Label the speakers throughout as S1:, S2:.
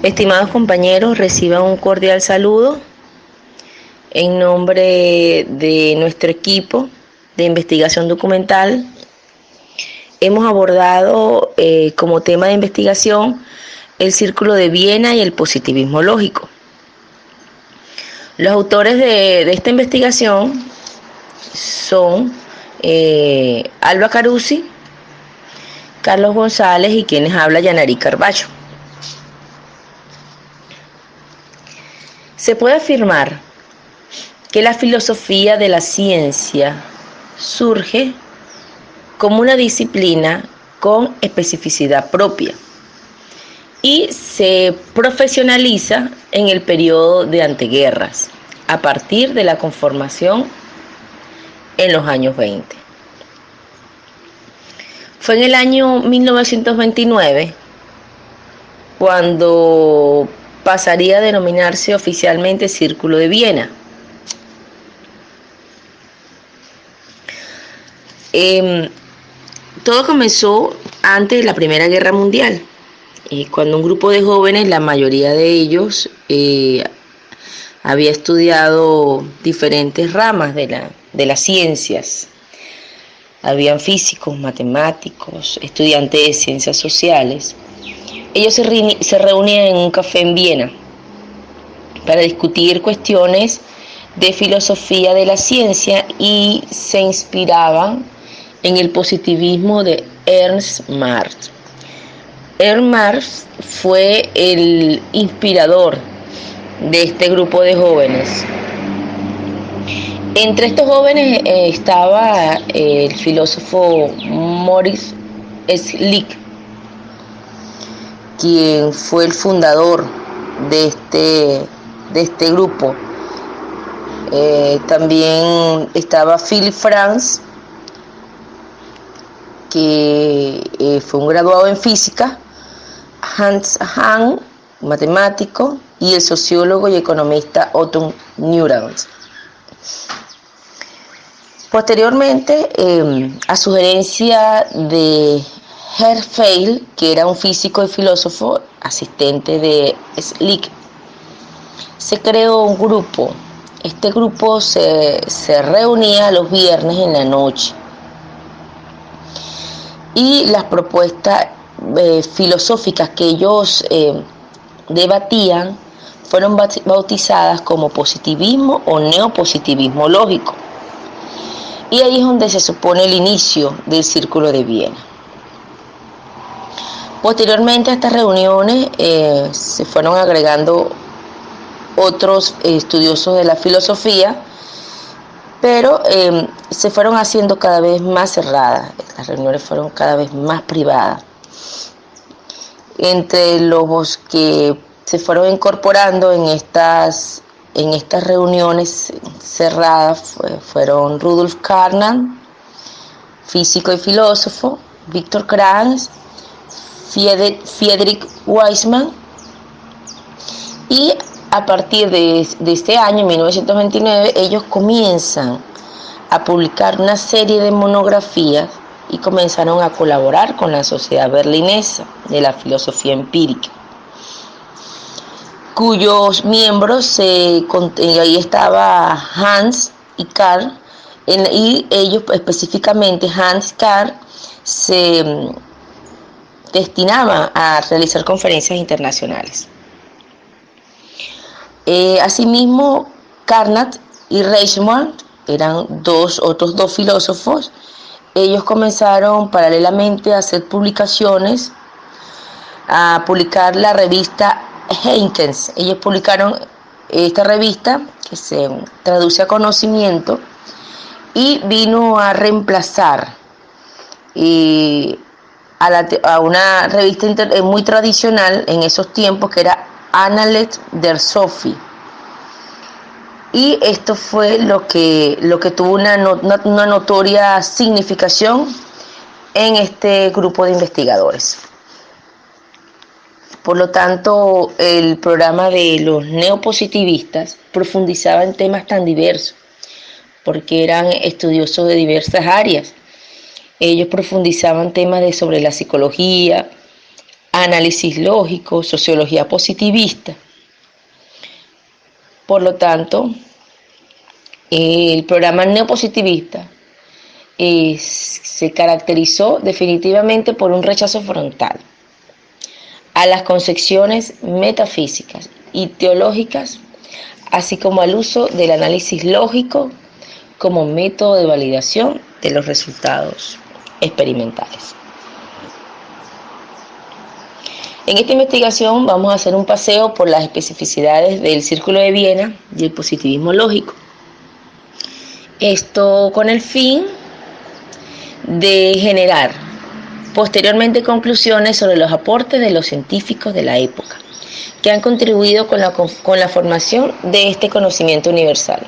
S1: Estimados compañeros, reciban un cordial saludo en nombre de nuestro equipo de investigación documental. Hemos abordado como tema de investigación el Círculo de Viena y el positivismo lógico. Los autores de esta investigación son Alba Carusi, Carlos González y quienes habla Yanari Carballo. Se puede afirmar que la filosofía de la ciencia surge como una disciplina con especificidad propia y se profesionaliza en el periodo de anteguerras, a partir de la conformación en los años 20. Fue en el año 1929 cuando pasaría a denominarse oficialmente Círculo de Viena. Todo comenzó antes de la Primera Guerra Mundial, cuando un grupo de jóvenes, la mayoría de ellos había estudiado diferentes ramas de las ciencias. Habían físicos, matemáticos, estudiantes de ciencias sociales. Ellos se reunían en un café en Viena para discutir cuestiones de filosofía de la ciencia y se inspiraban en el positivismo de Ernst Mach. Ernst Mach fue el inspirador de este grupo de jóvenes. Entre estos jóvenes estaba el filósofo Maurice Schlick, quien fue el fundador de este grupo. También estaba Philipp Franz, que fue un graduado en física, Hans Hahn, matemático, y el sociólogo y economista Otto Neurath. Posteriormente, a sugerencia de Herfeld, que era un físico y filósofo, asistente de Schlick, se creó un grupo. Este grupo se reunía los viernes en la noche y las propuestas filosóficas que ellos debatían fueron bautizadas como positivismo o neopositivismo lógico. Y ahí es donde se supone el inicio del Círculo de Viena. Posteriormente a estas reuniones se fueron agregando otros estudiosos de la filosofía, pero se fueron haciendo cada vez más cerradas, las reuniones fueron cada vez más privadas. Entre los que se fueron incorporando en estas reuniones cerradas fueron Rudolf Carnap, físico y filósofo, Viktor Kranz, Friedrich Waismann, y a partir de este año, 1929, ellos comienzan a publicar una serie de monografías y comenzaron a colaborar con la Sociedad Berlinesa de la Filosofía Empírica, cuyos miembros, ahí estaba Hans y Karl, y ellos específicamente, Hans y Karl, se destinaban a realizar conferencias internacionales. Asimismo, Carnap y Reichmann eran otros dos filósofos. Ellos comenzaron paralelamente a hacer publicaciones, a publicar la revista Heinkens. Ellos publicaron esta revista que se traduce a conocimiento y vino a reemplazar a una revista muy tradicional en esos tiempos, que era Annales der Sophie. Y esto fue lo que tuvo una notoria significación en este grupo de investigadores. Por lo tanto, el programa de los neopositivistas profundizaba en temas tan diversos, porque eran estudiosos de diversas áreas. Ellos profundizaban temas sobre la psicología, análisis lógico, sociología positivista. Por lo tanto, el programa neopositivista se caracterizó definitivamente por un rechazo frontal a las concepciones metafísicas y teológicas, así como al uso del análisis lógico como método de validación de los resultados experimentales. En esta investigación vamos a hacer un paseo por las especificidades del Círculo de Viena y el positivismo lógico. Esto con el fin de generar posteriormente conclusiones sobre los aportes de los científicos de la época que han contribuido con la formación de este conocimiento universal.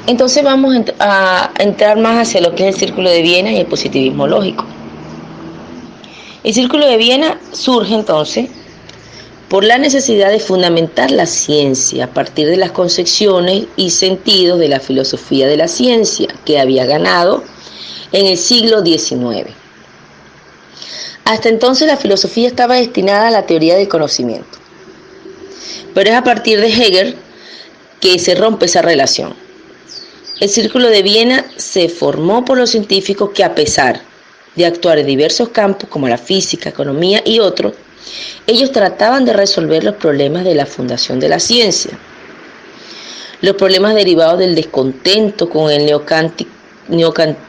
S1: Entonces vamos a entrar más hacia lo que es el Círculo de Viena y el positivismo lógico. El Círculo de Viena surge entonces por la necesidad de fundamentar la ciencia a partir de las concepciones y sentidos de la filosofía de la ciencia que había ganado en el siglo XIX. Hasta entonces la filosofía estaba destinada a la teoría del conocimiento, pero es a partir de Hegel que se rompe esa relación. El Círculo de Viena se formó por los científicos que, a pesar de actuar en diversos campos como la física, economía y otros, ellos trataban de resolver los problemas de la fundación de la ciencia, los problemas derivados del descontento con el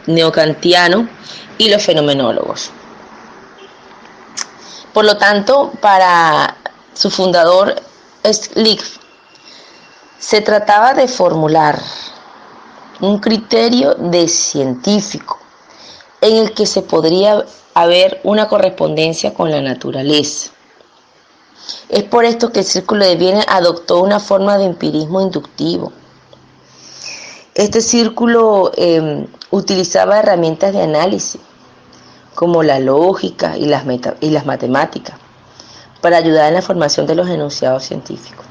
S1: neocantiano y los fenomenólogos. Por lo tanto, para su fundador Schlick, se trataba de formular un criterio de científico en el que se podría haber una correspondencia con la naturaleza. Es por esto que el Círculo de Viena adoptó una forma de empirismo inductivo. Este círculo utilizaba herramientas de análisis como la lógica y las matemáticas para ayudar en la formación de los enunciados científicos.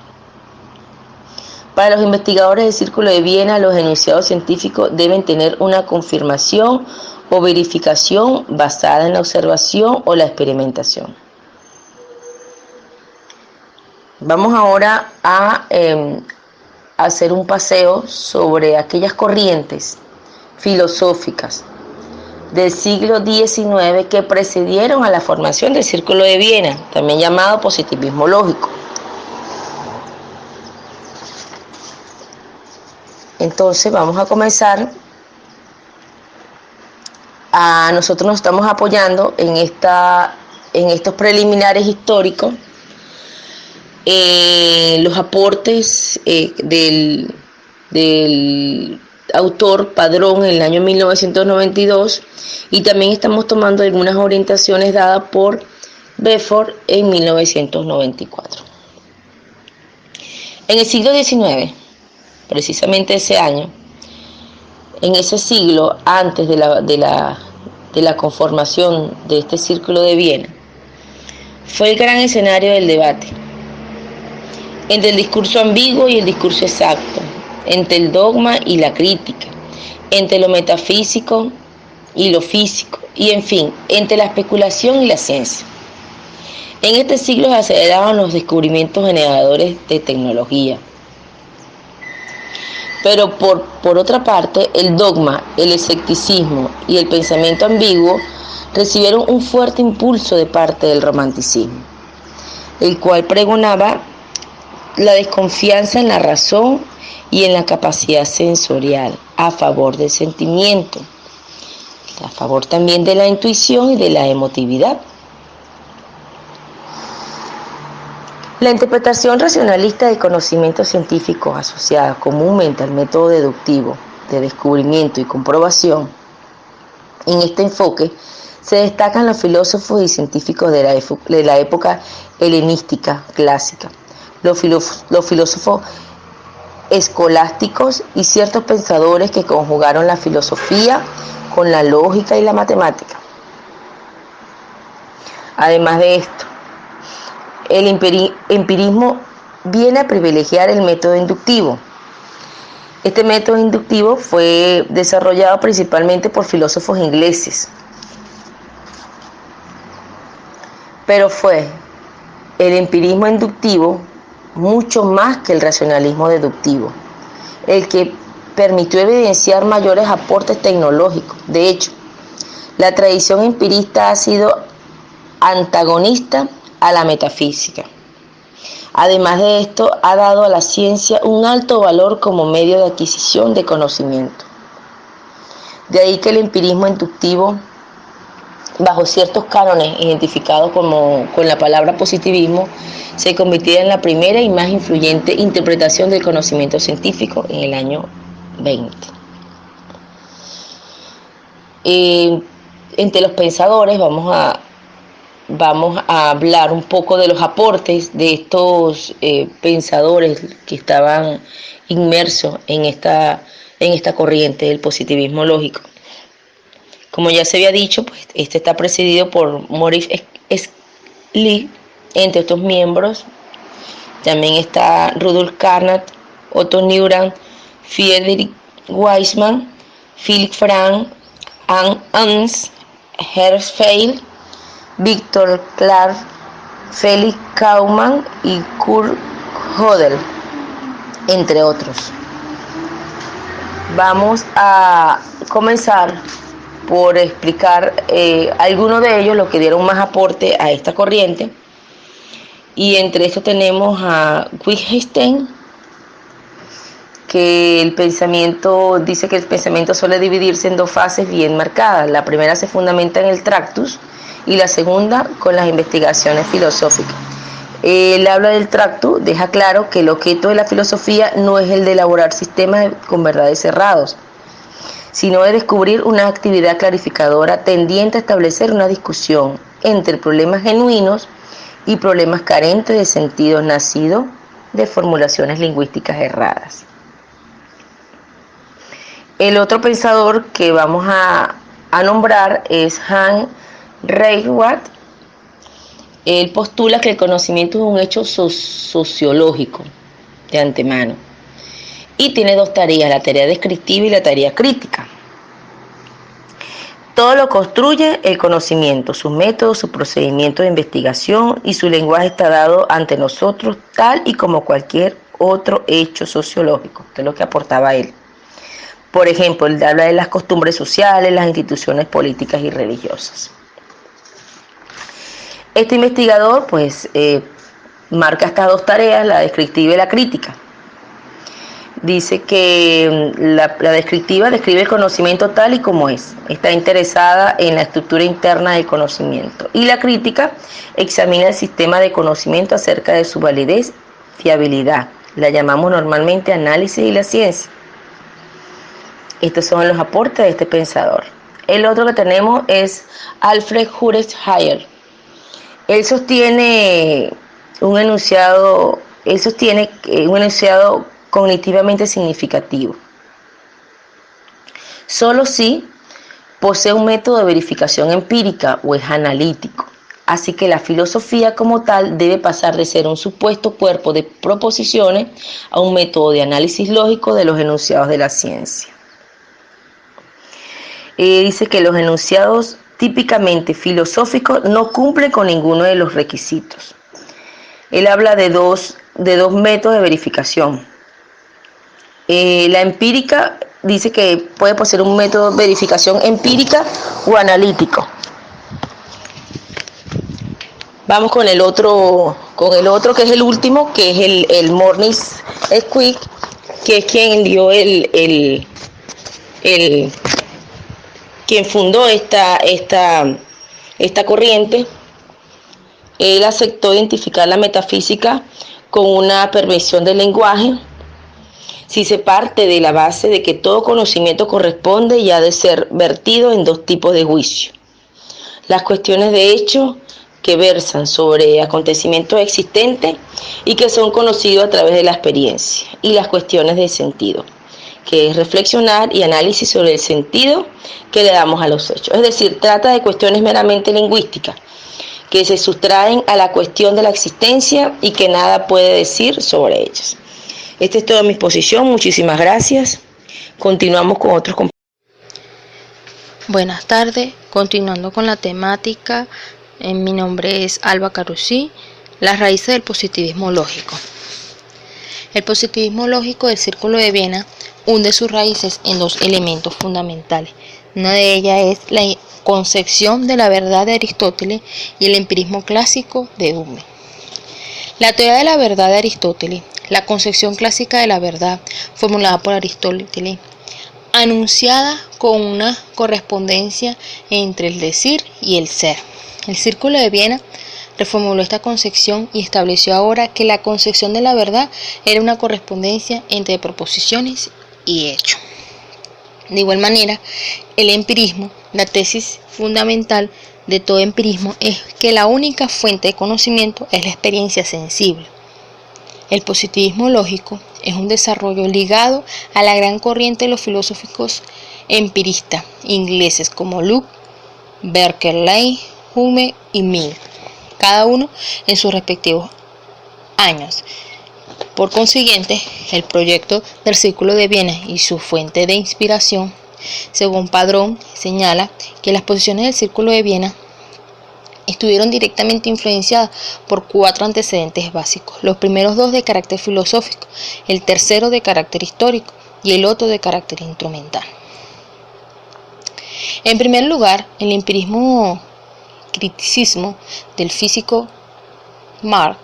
S1: Para los investigadores del Círculo de Viena, los enunciados científicos deben tener una confirmación o verificación basada en la observación o la experimentación. Vamos ahora a hacer un paseo sobre aquellas corrientes filosóficas del siglo XIX que precedieron a la formación del Círculo de Viena, también llamado positivismo lógico. Entonces vamos a comenzar. Nosotros nos estamos apoyando en estos preliminares históricos, los aportes del autor Padrón en el año 1992, y también estamos tomando algunas orientaciones dadas por Bedford en 1994. En el siglo XIX, precisamente ese año, en ese siglo, antes de la conformación de este Círculo de Viena, fue el gran escenario del debate entre el discurso ambiguo y el discurso exacto, entre el dogma y la crítica, entre lo metafísico y lo físico, y en fin, entre la especulación y la ciencia. En este siglo se aceleraban los descubrimientos generadores de tecnología. Pero por otra parte, el dogma, el escepticismo y el pensamiento ambiguo recibieron un fuerte impulso de parte del romanticismo, el cual pregonaba la desconfianza en la razón y en la capacidad sensorial a favor del sentimiento, a favor también de la intuición y de la emotividad. La interpretación racionalista del conocimiento científico, asociada comúnmente al método deductivo de descubrimiento y comprobación, en este enfoque se destacan los filósofos y científicos de la época helenística clásica, los filósofos escolásticos y ciertos pensadores que conjugaron la filosofía con la lógica y la matemática. Además de esto, el empirismo viene a privilegiar el método inductivo. Este método inductivo fue desarrollado principalmente por filósofos ingleses. pero fue el empirismo inductivo mucho más que el racionalismo deductivo el que permitió evidenciar mayores aportes tecnológicos. De hecho, la tradición empirista ha sido antagonista a la metafísica. Además de esto, ha dado a la ciencia un alto valor como medio de adquisición de conocimiento. De ahí que el empirismo inductivo, bajo ciertos cánones identificados con la palabra positivismo, se convirtiera en la primera y más influyente interpretación del conocimiento científico en el año 20. Entre los pensadores vamos a hablar un poco de los aportes de estos pensadores que estaban inmersos en esta corriente del positivismo lógico. Como ya se había dicho, pues este está presidido por Maurice Schlick, entre otros miembros. También está Rudolf Carnap, Otto Neurath, Friedrich Waismann, Philipp Frank, Ernst Herzfeld, Viktor Clark, Felix Kaumann y Kurt Gödel, entre otros. Vamos a comenzar por explicar algunos de ellos, los que dieron más aporte a esta corriente. Y entre estos tenemos a Wittgenstein, que dice que el pensamiento suele dividirse en dos fases bien marcadas. La primera se fundamenta en el Tractus y la segunda con las investigaciones filosóficas. Él habla del Tractus, deja claro que el objeto de la filosofía no es el de elaborar sistemas con verdades cerrados, sino de descubrir una actividad clarificadora tendiente a establecer una discusión entre problemas genuinos y problemas carentes de sentido nacido de formulaciones lingüísticas erradas. El otro pensador que vamos a nombrar es Hans Reinhardt. Él postula que el conocimiento es un hecho sociológico de antemano y tiene dos tareas, la tarea descriptiva y la tarea crítica. Todo lo construye el conocimiento, sus métodos, su procedimiento de investigación y su lenguaje está dado ante nosotros tal y como cualquier otro hecho sociológico, que es lo que aportaba él. Por ejemplo, él habla de las costumbres sociales, las instituciones políticas y religiosas. Este investigador pues marca estas dos tareas, la descriptiva y la crítica. Dice que la descriptiva describe el conocimiento tal y como es, está interesada en la estructura interna del conocimiento, y la crítica examina el sistema de conocimiento acerca de su validez, fiabilidad. La llamamos normalmente análisis de la ciencia. Estos son los aportes de este pensador. El otro que tenemos es Alfred Huxley. Él sostiene un enunciado cognitivamente significativo. Solo si posee un método de verificación empírica o es analítico. Así que la filosofía como tal debe pasar de ser un supuesto cuerpo de proposiciones a un método de análisis lógico de los enunciados de la ciencia. Dice que los enunciados típicamente filosóficos no cumplen con ninguno de los requisitos. Él habla de dos métodos de verificación. La empírica dice que puede poseer un método de verificación empírica o analítico. Vamos con el otro que es el último, que es el Maurice Schlick, que es quien dio quien fundó esta corriente. Él aceptó identificar la metafísica con una perversión del lenguaje, si se parte de la base de que todo conocimiento corresponde y ha de ser vertido en dos tipos de juicio: las cuestiones de hecho, que versan sobre acontecimientos existentes y que son conocidos a través de la experiencia, y las cuestiones de sentido, que es reflexionar y análisis sobre el sentido que le damos a los hechos. Es decir, trata de cuestiones meramente lingüísticas, que se sustraen a la cuestión de la existencia y que nada puede decir sobre ellas. Esta es toda mi exposición, muchísimas gracias. Continuamos con otros compañeros.
S2: Buenas tardes, continuando con la temática Mi nombre es Alba Carusí. Las raíces del positivismo lógico. El positivismo lógico del Círculo de Viena hunde sus raíces en dos elementos fundamentales. Una de ellas es la concepción de la verdad de Aristóteles y el empirismo clásico de Hume. La teoría de la verdad de Aristóteles, la concepción clásica de la verdad formulada por Aristóteles, anunciada con una correspondencia entre el decir y el ser. El Círculo de Viena reformuló esta concepción y estableció ahora que la concepción de la verdad era una correspondencia entre proposiciones y hechos. De igual manera, el empirismo, la tesis fundamental de todo empirismo, es que la única fuente de conocimiento es la experiencia sensible. El positivismo lógico es un desarrollo ligado a la gran corriente de los filósofos empiristas ingleses como Locke, Berkeley, Hume y Mill, cada uno en sus respectivos años. Por consiguiente, el proyecto del Círculo de Viena y su fuente de inspiración, según Padrón, señala que las posiciones del Círculo de Viena estuvieron directamente influenciadas por 4 antecedentes básicos, los primeros 2 de carácter filosófico, el tercero de carácter histórico y el otro de carácter instrumental. En primer lugar, el empirismo criticismo del físico Marx,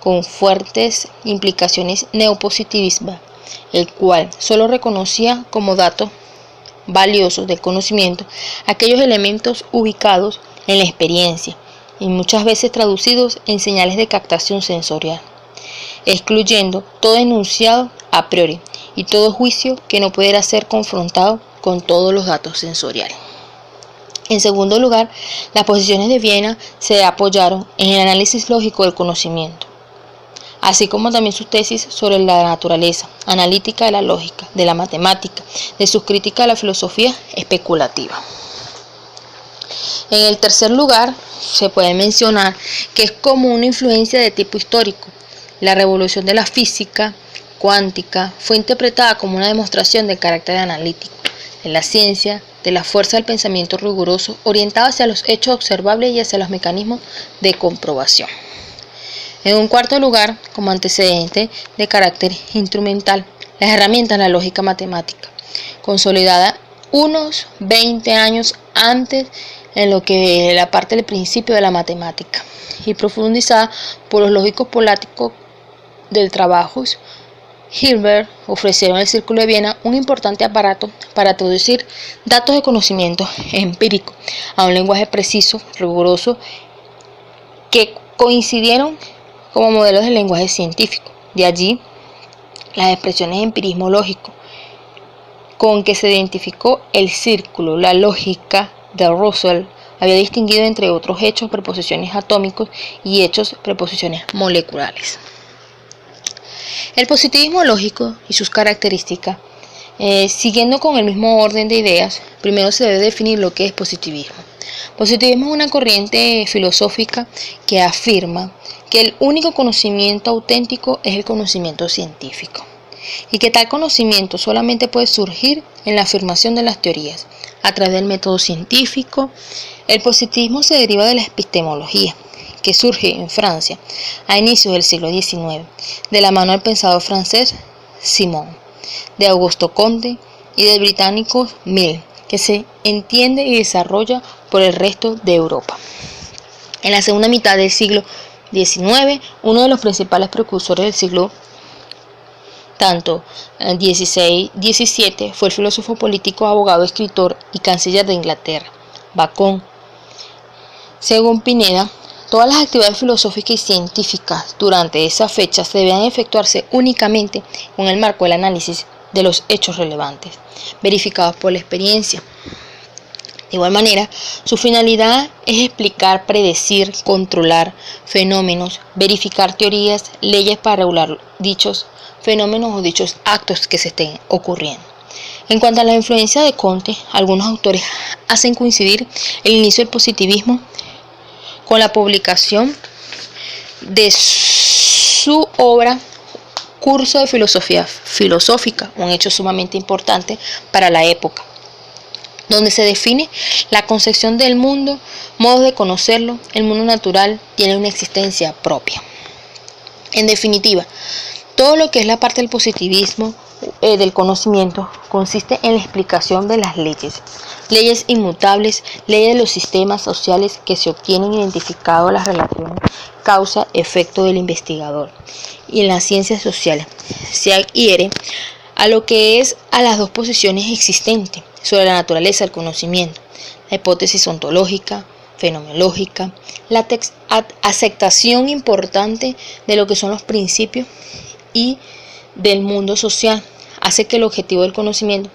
S2: con fuertes implicaciones neopositivistas, el cual solo reconocía como datos valiosos del conocimiento aquellos elementos ubicados en la experiencia y muchas veces traducidos en señales de captación sensorial, excluyendo todo enunciado a priori y todo juicio que no pudiera ser confrontado con todos los datos sensoriales. En segundo lugar, las posiciones de Viena se apoyaron en el análisis lógico del conocimiento, así como también sus tesis sobre la naturaleza analítica de la lógica, de la matemática, de sus críticas a la filosofía especulativa. En el tercer lugar, se puede mencionar que es como una influencia de tipo histórico. La revolución de la física cuántica fue interpretada como una demostración del carácter analítico de la ciencia, de la fuerza del pensamiento riguroso, orientado hacia los hechos observables y hacia los mecanismos de comprobación. En un cuarto lugar, como antecedente de carácter instrumental, las herramientas de la lógica matemática, consolidada unos 20 años antes en lo que la parte del principio de la matemática y profundizada por los lógicos políticos del trabajo. Hilbert ofrecieron al Círculo de Viena un importante aparato para traducir datos de conocimiento empírico a un lenguaje preciso, riguroso, que coincidieron como modelos del lenguaje científico. De allí las expresiones de empirismo lógico, con que se identificó el círculo. La lógica de Russell había distinguido entre otros hechos preposiciones atómicos y hechos preposiciones moleculares. El positivismo lógico y sus características, siguiendo con el mismo orden de ideas, primero se debe definir lo que es positivismo. Positivismo es una corriente filosófica que afirma que el único conocimiento auténtico es el conocimiento científico y que tal conocimiento solamente puede surgir en la afirmación de las teorías a través del método científico. El positivismo se deriva de la epistemología, que surge en Francia a inicios del siglo XIX, de la mano del pensador francés Simon, de Augusto Comte y del británico Mill, que se entiende y desarrolla por el resto de Europa. En la segunda mitad del siglo XIX, uno de los principales precursores del siglo tanto XVI-XVII fue el filósofo político, abogado, escritor y canciller de Inglaterra, Bacon. Según Pineda, todas las actividades filosóficas y científicas durante esa fecha se debían efectuarse únicamente con el marco del análisis de los hechos relevantes, verificados por la experiencia. De igual manera, su finalidad es explicar, predecir, controlar fenómenos, verificar teorías, leyes para regular dichos fenómenos o dichos actos que se estén ocurriendo. En cuanto a la influencia de Comte, algunos autores hacen coincidir el inicio del positivismo con la publicación de su obra Curso de Filosofía Filosófica, un hecho sumamente importante para la época. donde se define la concepción del mundo, modos de conocerlo. El mundo natural tiene una existencia propia. En definitiva, todo lo que es la parte del positivismo del conocimiento consiste en la explicación de las leyes inmutables, leyes de los sistemas sociales que se obtienen identificando las relaciones causa-efecto del investigador. Y en las ciencias sociales se adhiere a lo que es a las dos posiciones existentes sobre la naturaleza del conocimiento: la hipótesis ontológica, fenomenológica, la aceptación importante de lo que son los principios y del mundo social, hace que el objetivo del conocimiento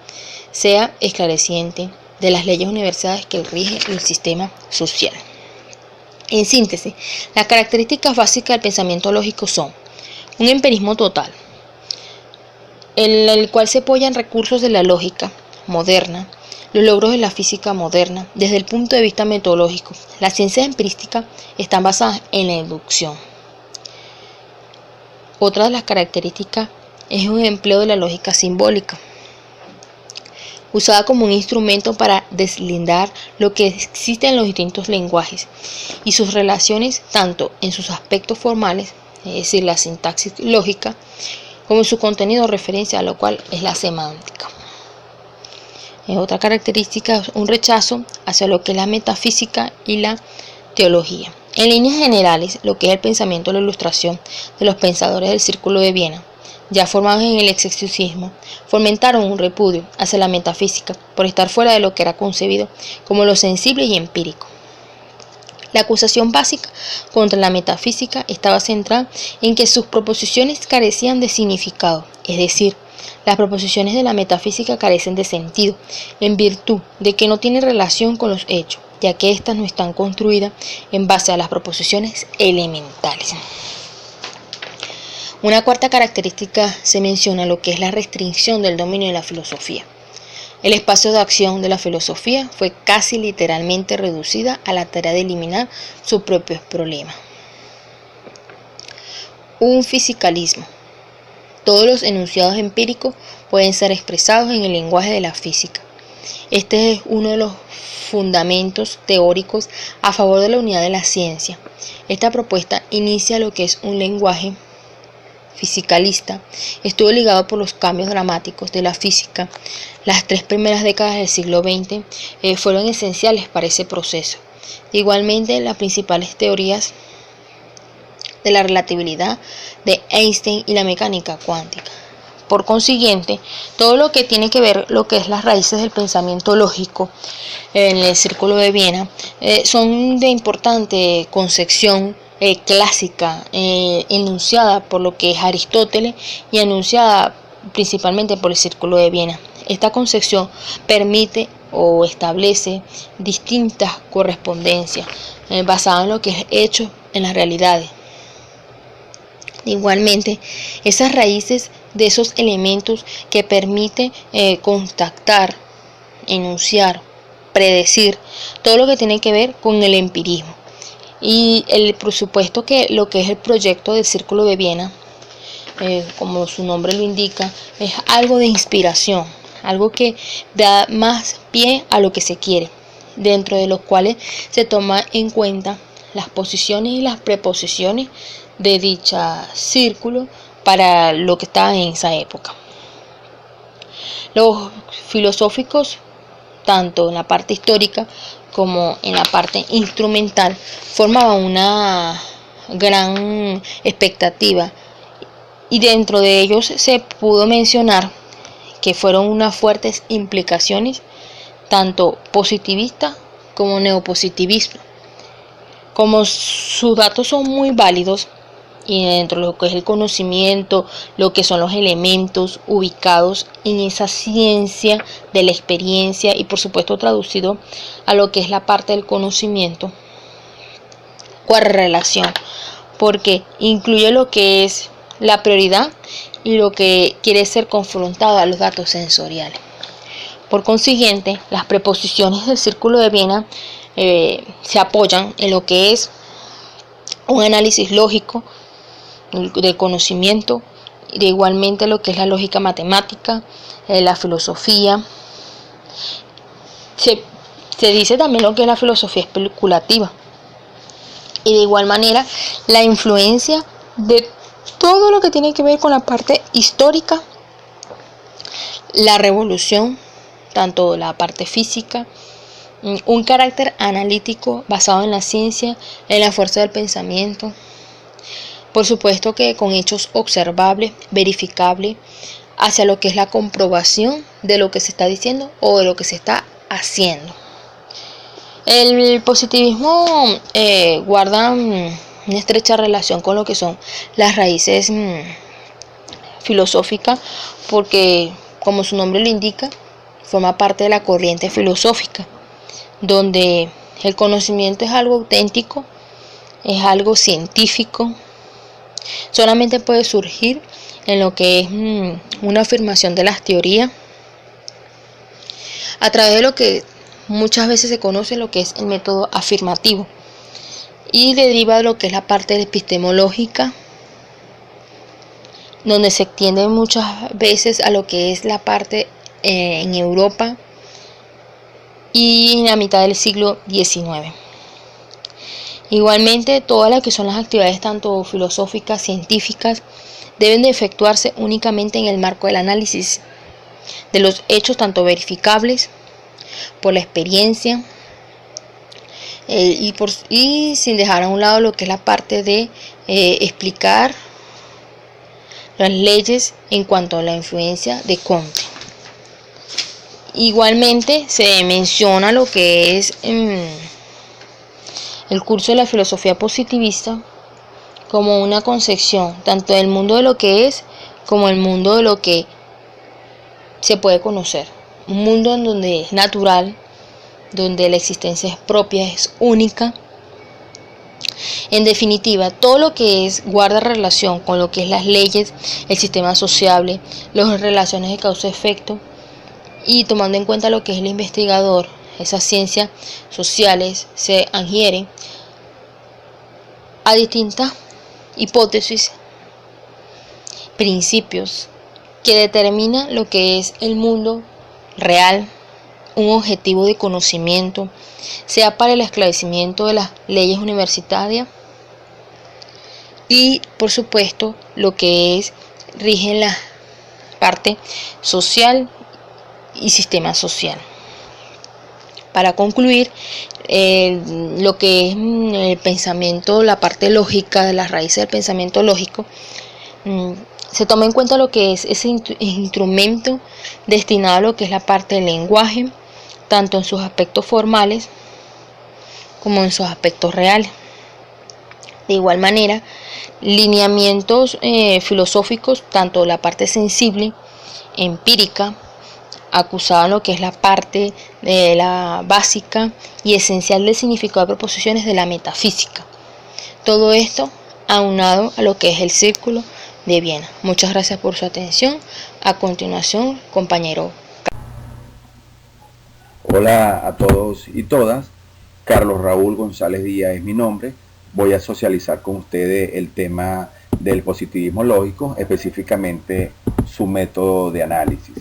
S2: sea esclareciente de las leyes universales que rigen el sistema social. En síntesis, las características básicas del pensamiento lógico son un empirismo total, en el cual se apoyan recursos de la lógica moderna, los logros de la física moderna. Desde el punto de vista metodológico, las ciencias empirísticas están basadas en la inducción. Otra de las características es un empleo de la lógica simbólica, usada como un instrumento para deslindar lo que existe en los distintos lenguajes y sus relaciones, tanto en sus aspectos formales, es decir, la sintaxis lógica, como en su contenido, referencia a lo cual es la semántica. Otra característica es un rechazo hacia lo que es la metafísica y la teología. En líneas generales, lo que es el pensamiento de la Ilustración de los pensadores del Círculo de Viena, ya formados en el eclecticismo, fomentaron un repudio hacia la metafísica por estar fuera de lo que era concebido como lo sensible y empírico. La acusación básica contra la metafísica estaba centrada en que sus proposiciones carecían de significado, es decir, las proposiciones de la metafísica carecen de sentido, en virtud de que no tienen relación con los hechos, ya que éstas no están construidas en base a las proposiciones elementales. Una cuarta característica se menciona lo que es la restricción del dominio de la filosofía. El espacio de acción de la filosofía fue casi literalmente reducida a la tarea de eliminar sus propios problemas. Un fisicalismo. Todos los enunciados empíricos pueden ser expresados en el lenguaje de la física. Este es uno de los fundamentos teóricos a favor de la unidad de la ciencia. Esta propuesta inicia lo que es un lenguaje fisicalista. Estuvo ligado por los cambios dramáticos de la física. Las 3 primeras décadas del siglo XX fueron esenciales para ese proceso. Igualmente, las principales teorías de la relatividad de Einstein y la mecánica cuántica. Por consiguiente, todo lo que tiene que ver lo que es las raíces del pensamiento lógico en el Círculo de Viena son de importante concepción clásica, enunciada por lo que es Aristóteles y enunciada principalmente por el Círculo de Viena. Esta concepción permite o establece distintas correspondencias basadas en lo que es hecho en las realidades. Igualmente, esas raíces de esos elementos que permiten contactar, enunciar, predecir, todo lo que tiene que ver con el empirismo. Y por supuesto que lo que es el proyecto del Círculo de Viena, como su nombre lo indica, es algo de inspiración, algo que da más pie a lo que se quiere, dentro de los cuales se toma en cuenta las posiciones y las preposiciones de dicha círculo para lo que estaba en esa época. Los filosóficos, tanto en la parte histórica como en la parte instrumental, formaban una gran expectativa, y dentro de ellos se pudo mencionar que fueron unas fuertes implicaciones tanto positivistas como neopositivismo. Como sus datos son muy válidos, y dentro de lo que es el conocimiento, lo que son los elementos ubicados en esa ciencia de la experiencia y por supuesto traducido a lo que es la parte del conocimiento, correlación, porque incluye lo que es la prioridad y lo que quiere ser confrontado a los datos sensoriales. Por consiguiente, las preposiciones del Círculo de Viena se apoyan en lo que es un análisis lógico del conocimiento, de igualmente lo que es la lógica matemática, la filosofía, se, se dice también lo que es la filosofía especulativa. Y de igual manera, la influencia de todo lo que tiene que ver con la parte histórica, la revolución, tanto la parte física, un carácter analítico basado en la ciencia, en la fuerza del pensamiento. Por supuesto que con hechos observables, verificables, hacia lo que es la comprobación de lo que se está diciendo o de lo que se está haciendo. El positivismo guarda una estrecha relación con lo que son las raíces filosóficas, porque, como su nombre lo indica, forma parte de la corriente filosófica, donde el conocimiento es algo auténtico, es algo científico, solamente puede surgir en lo que es una afirmación de las teorías, a través de lo que muchas veces se conoce lo que es el método afirmativo, y deriva de lo que es la parte epistemológica, donde se extiende muchas veces a lo que es la parte en Europa y en la mitad del siglo XIX. Igualmente, todas las que son las actividades tanto filosóficas, científicas, deben de efectuarse únicamente en el marco del análisis de los hechos tanto verificables por la experiencia y sin dejar a un lado lo que es la parte de explicar las leyes en cuanto a la influencia de Comte. Igualmente se menciona lo que es el curso de la filosofía positivista como una concepción tanto del mundo de lo que es como el mundo de lo que se puede conocer. Un mundo en donde es natural, donde la existencia es propia, es única. En definitiva, todo lo que guarda relación con lo que es las leyes, el sistema sociable, las relaciones de causa-efecto, y tomando en cuenta lo que es el investigador, esas ciencias sociales se adhieren a distintas hipótesis, principios que determinan lo que es el mundo real, un objetivo de conocimiento, sea para el esclarecimiento de las leyes universitarias y, por supuesto, lo que rigen la parte social y sistema social. Para concluir, lo que es el pensamiento, la parte lógica de las raíces del pensamiento lógico, se toma en cuenta lo que es ese instrumento destinado a lo que es la parte del lenguaje, tanto en sus aspectos formales como en sus aspectos reales. De igual manera, lineamientos filosóficos, tanto la parte sensible, empírica, acusada en lo que es la parte de la básica y esencial del significado de proposiciones de la metafísica. Todo esto aunado a lo que es el Círculo de Viena. Muchas gracias por su atención. A continuación, compañero.
S3: Hola a todos y todas. Carlos Raúl González Díaz es mi nombre. Voy a socializar con ustedes el tema del positivismo lógico, específicamente su método de análisis.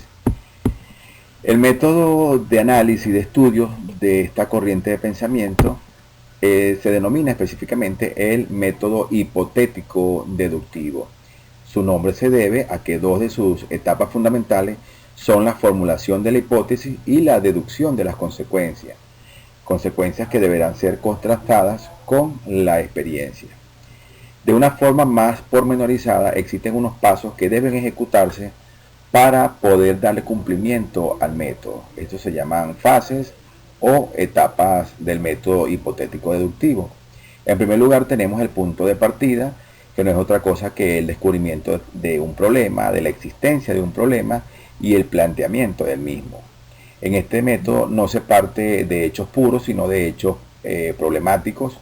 S3: El método de análisis de estudios de esta corriente de pensamiento se denomina específicamente el método hipotético deductivo. Su nombre se debe a que dos de sus etapas fundamentales son la formulación de la hipótesis y la deducción de las consecuencias que deberán ser contrastadas con la experiencia. De una forma más pormenorizada, existen unos pasos que deben ejecutarse para poder darle cumplimiento al método. Estos se llaman fases o etapas del método hipotético deductivo. En primer lugar tenemos el punto de partida, que no es otra cosa que el descubrimiento de un problema, de la existencia de un problema y el planteamiento del mismo. En este método no se parte de hechos puros, sino de hechos problemáticos,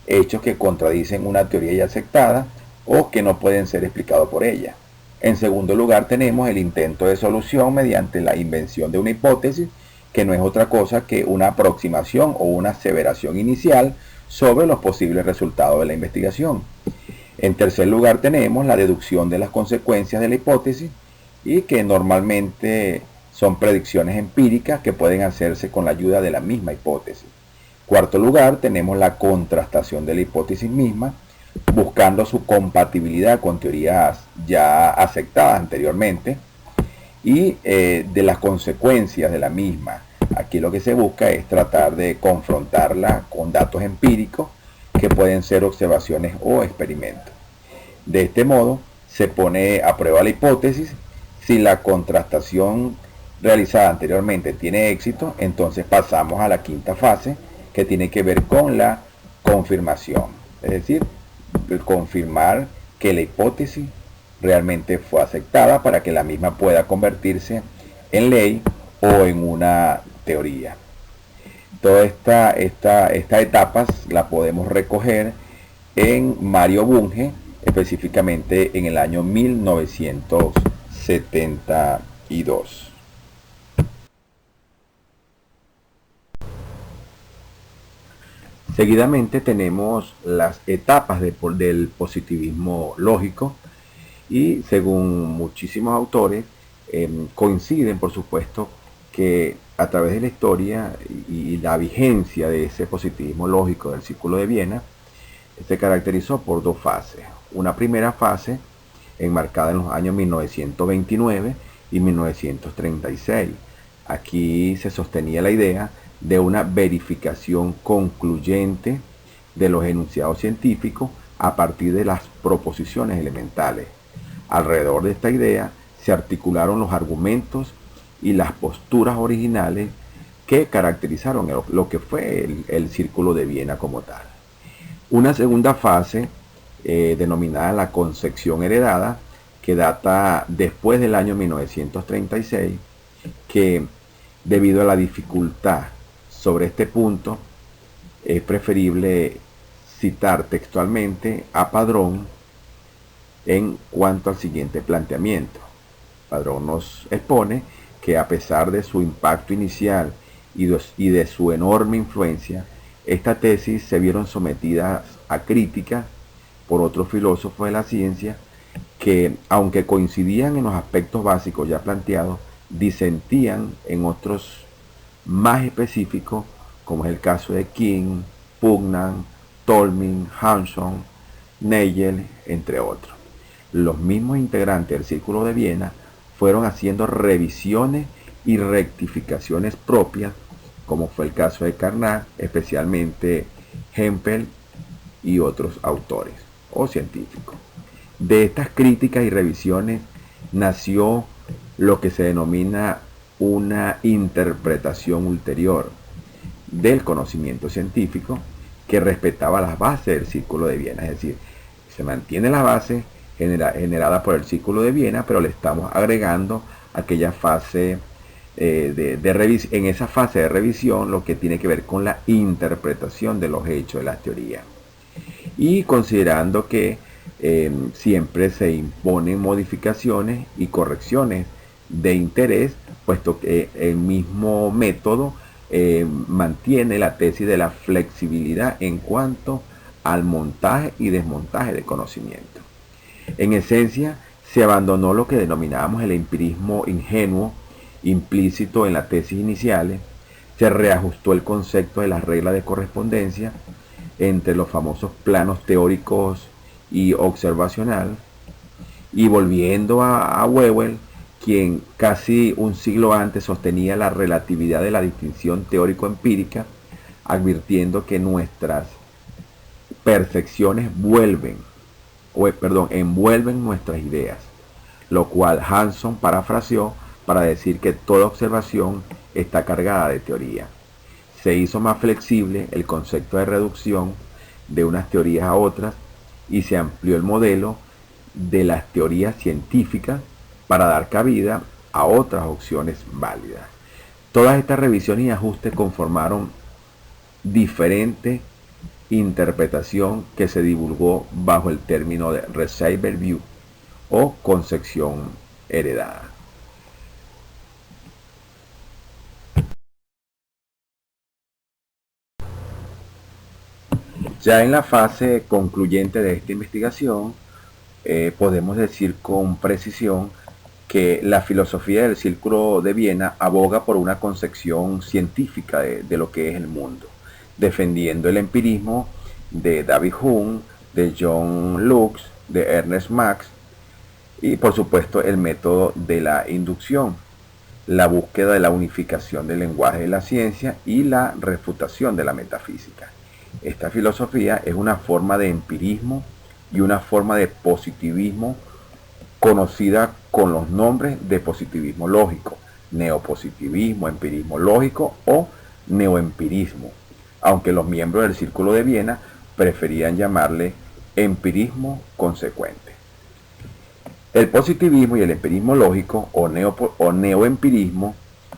S3: hechos que contradicen una teoría ya aceptada o que no pueden ser explicados por ella. En segundo lugar tenemos el intento de solución mediante la invención de una hipótesis, que no es otra cosa que una aproximación o una aseveración inicial sobre los posibles resultados de la investigación. En tercer lugar tenemos la deducción de las consecuencias de la hipótesis, y que normalmente son predicciones empíricas que pueden hacerse con la ayuda de la misma hipótesis. Cuarto lugar, tenemos la contrastación de la hipótesis misma, buscando su compatibilidad con teorías ya aceptadas anteriormente y de las consecuencias de la misma. Aquí lo que se busca es tratar de confrontarla con datos empíricos que pueden ser observaciones o experimentos. De este modo, se pone a prueba la hipótesis. Si la contrastación realizada anteriormente tiene éxito, entonces pasamos a la quinta fase, que tiene que ver con la confirmación. Es decir, confirmar que la hipótesis realmente fue aceptada para que la misma pueda convertirse en ley o en una teoría. Todas estas etapas las podemos recoger en Mario Bunge, específicamente en el año 1972. Seguidamente tenemos las etapas del positivismo lógico y según muchísimos autores coinciden, por supuesto, que a través de la historia y la vigencia de ese positivismo lógico del Círculo de Viena se caracterizó por dos fases. Una primera fase enmarcada en los años 1929 y 1936. Aquí se sostenía la idea de una verificación concluyente de los enunciados científicos a partir de las proposiciones elementales. Alrededor de esta idea se articularon los argumentos y las posturas originales que caracterizaron lo que fue el Círculo de Viena como tal. Una segunda fase, denominada la concepción heredada, que data después del año 1936, que debido a la dificultad sobre este punto, es preferible citar textualmente a Padrón en cuanto al siguiente planteamiento. Padrón nos expone que a pesar de su impacto inicial y de su enorme influencia, esta tesis se vieron sometidas a crítica por otros filósofos de la ciencia que, aunque coincidían en los aspectos básicos ya planteados, disentían en otros más específicos, como es el caso de King, Putnam, Tolmin, Hanson, Nagel, entre otros. Los mismos integrantes del Círculo de Viena fueron haciendo revisiones y rectificaciones propias, como fue el caso de Carnot, especialmente Hempel y otros autores o científicos. De estas críticas y revisiones nació lo que se denomina una interpretación ulterior del conocimiento científico que respetaba las bases del Círculo de Viena. Es decir, se mantiene la base generada por el Círculo de Viena, pero le estamos agregando aquella fase en esa fase de revisión lo que tiene que ver con la interpretación de los hechos de la teoría. Y considerando que siempre se imponen modificaciones y correcciones de interés, puesto que el mismo método mantiene la tesis de la flexibilidad en cuanto al montaje y desmontaje de conocimiento. En esencia, se abandonó lo que denominábamos el empirismo ingenuo implícito en las tesis iniciales, se reajustó el concepto de las reglas de correspondencia entre los famosos planos teóricos y observacional, y volviendo a Whewell, quien casi un siglo antes sostenía la relatividad de la distinción teórico-empírica, advirtiendo que nuestras percepciones envuelven nuestras ideas, lo cual Hanson parafraseó para decir que toda observación está cargada de teoría. Se hizo más flexible el concepto de reducción de unas teorías a otras y se amplió el modelo de las teorías científicas para dar cabida a otras opciones válidas. Todas estas revisiones y ajustes conformaron diferente interpretación que se divulgó bajo el término de receiver view o concepción heredada. Ya en la fase concluyente de esta investigación, podemos decir con precisión que la filosofía del Círculo de Viena aboga por una concepción científica de lo que es el mundo, defendiendo el empirismo de David Hume, de John Locke, de Ernest Mach y por supuesto el método de la inducción, la búsqueda de la unificación del lenguaje de la ciencia y la refutación de la metafísica. Esta filosofía es una forma de empirismo y una forma de positivismo conocida con los nombres de positivismo lógico, neopositivismo, empirismo lógico o neoempirismo, aunque los miembros del Círculo de Viena preferían llamarle empirismo consecuente. El positivismo y el empirismo lógico o neoempirismo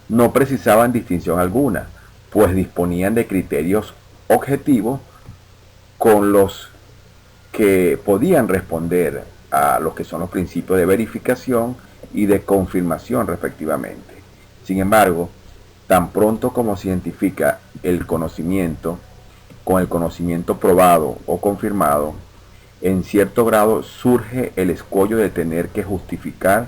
S3: no precisaban distinción alguna, pues disponían de criterios objetivos con los que podían responder a los que son los principios de verificación y de confirmación respectivamente. Sin embargo, tan pronto como se identifica el conocimiento con el conocimiento probado o confirmado, en cierto grado surge el escollo de tener que justificar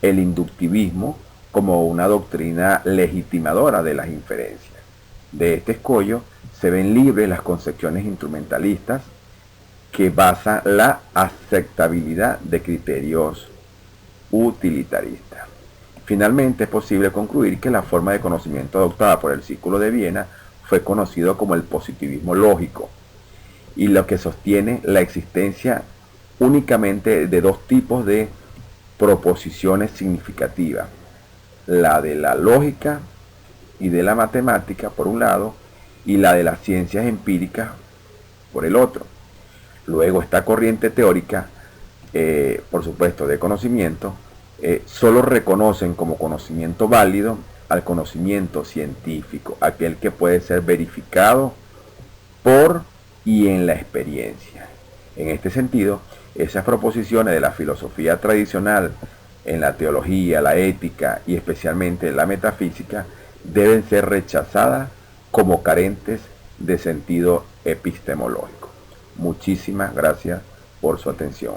S3: el inductivismo como una doctrina legitimadora de las inferencias. De este escollo se ven libres las concepciones instrumentalistas que basan la aceptabilidad de criterios utilitaristas. Finalmente es posible concluir que la forma de conocimiento adoptada por el Círculo de Viena fue conocido como el positivismo lógico, y lo que sostiene la existencia únicamente de dos tipos de proposiciones significativas, la de la lógica y de la matemática por un lado, y la de las ciencias empíricas por el otro. Luego esta corriente teórica, por supuesto de conocimiento, solo reconocen como conocimiento válido al conocimiento científico, aquel que puede ser verificado por y en la experiencia. En este sentido, esas proposiciones de la filosofía tradicional en la teología, la ética y especialmente la metafísica deben ser rechazadas como carentes de sentido epistemológico. Muchísimas gracias por su atención.